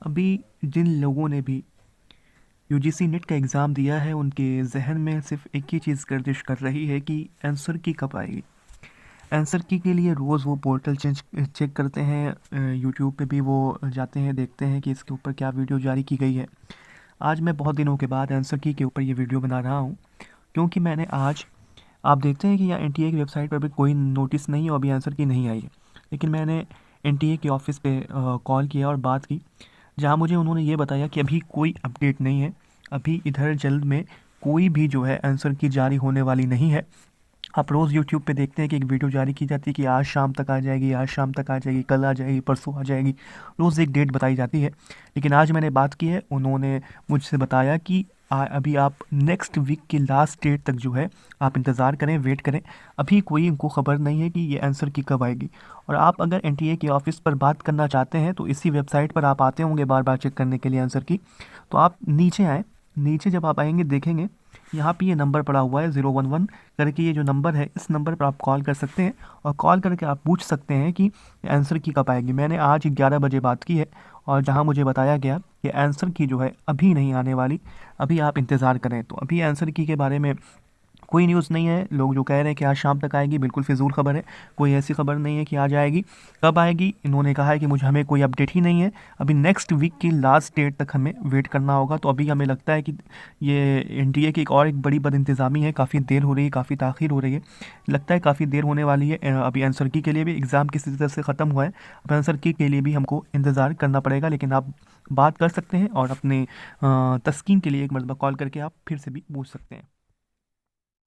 अभी जिन लोगों ने भी यूजीसी नेट का एग्ज़ाम दिया है उनके जहन में सिर्फ एक ही चीज़ गर्दिश कर रही है कि आंसर की कब आएगी। आंसर की के लिए रोज़ वो पोर्टल चेक करते हैं, यूट्यूब पे भी वो जाते हैं, देखते हैं कि इसके ऊपर क्या वीडियो जारी की गई है। आज मैं बहुत दिनों के बाद आंसर की के ऊपर ये वीडियो बना रहा हूँ, क्योंकि मैंने आज आप देखते हैं कि यहाँ एनटीए की वेबसाइट पर भी कोई नोटिस नहीं है और अभी आंसर की नहीं आई है। लेकिन मैंने एनटीए के ऑफिस पे कॉल किया और बात की, जहाँ मुझे उन्होंने ये बताया कि अभी कोई अपडेट नहीं है। अभी इधर जल्द में कोई भी जो है आंसर की जारी होने वाली नहीं है। आप रोज़ यूट्यूब पे देखते हैं कि एक वीडियो जारी की जाती है कि आज शाम तक आ जाएगी, आज शाम तक आ जाएगी, कल आ जाएगी, परसों आ जाएगी। रोज़ एक डेट बताई जाती है। लेकिन आज मैंने बात की है, उन्होंने मुझसे बताया कि अभी आप नेक्स्ट वीक की लास्ट डेट तक जो है आप इंतज़ार करें, वेट करें। अभी कोई उनको ख़बर नहीं है कि ये आंसर की कब आएगी। और आप अगर एनटीए के ऑफ़िस पर बात करना चाहते हैं तो इसी वेबसाइट पर आप आते होंगे बार बार चेक करने के लिए आंसर की। तो आप नीचे आएँ, नीचे जब आप आएंगे देखेंगे यहाँ पे ये नंबर पड़ा हुआ है 011 करके। ये जो नंबर है इस नंबर पर आप कॉल कर सकते हैं और कॉल करके आप पूछ सकते हैं कि आंसर की कब आएगी। मैंने आज 11 बजे बात की है और जहाँ मुझे बताया गया कि आंसर की जो है अभी नहीं आने वाली, अभी आप इंतज़ार करें। तो अभी आंसर की के बारे में कोई न्यूज़ नहीं है। लोग जो कह रहे हैं कि आज शाम तक आएगी, बिल्कुल फिजूल खबर है। कोई ऐसी खबर नहीं है कि आज आएगी। कब आएगी इन्होंने कहा है कि हमें कोई अपडेट ही नहीं है। अभी नेक्स्ट वीक की लास्ट डेट तक हमें वेट करना होगा। तो अभी हमें लगता है कि ये एनटीए की एक बड़ी बदइंतज़ामी है, काफ़ी देर हो रही है, काफ़ी ताख़ीर हो रही है। लगता है काफ़ी देर होने वाली है। अभी आंसर की के लिए भी एग्ज़ाम किसी तरह से ख़त्म हुआ है, अब आंसर की के लिए भी हमको इंतज़ार करना पड़ेगा। लेकिन आप बात कर सकते हैं और अपने तस्कीन के लिए एक मरतबा कॉल करके आप फिर से भी पूछ सकते हैं।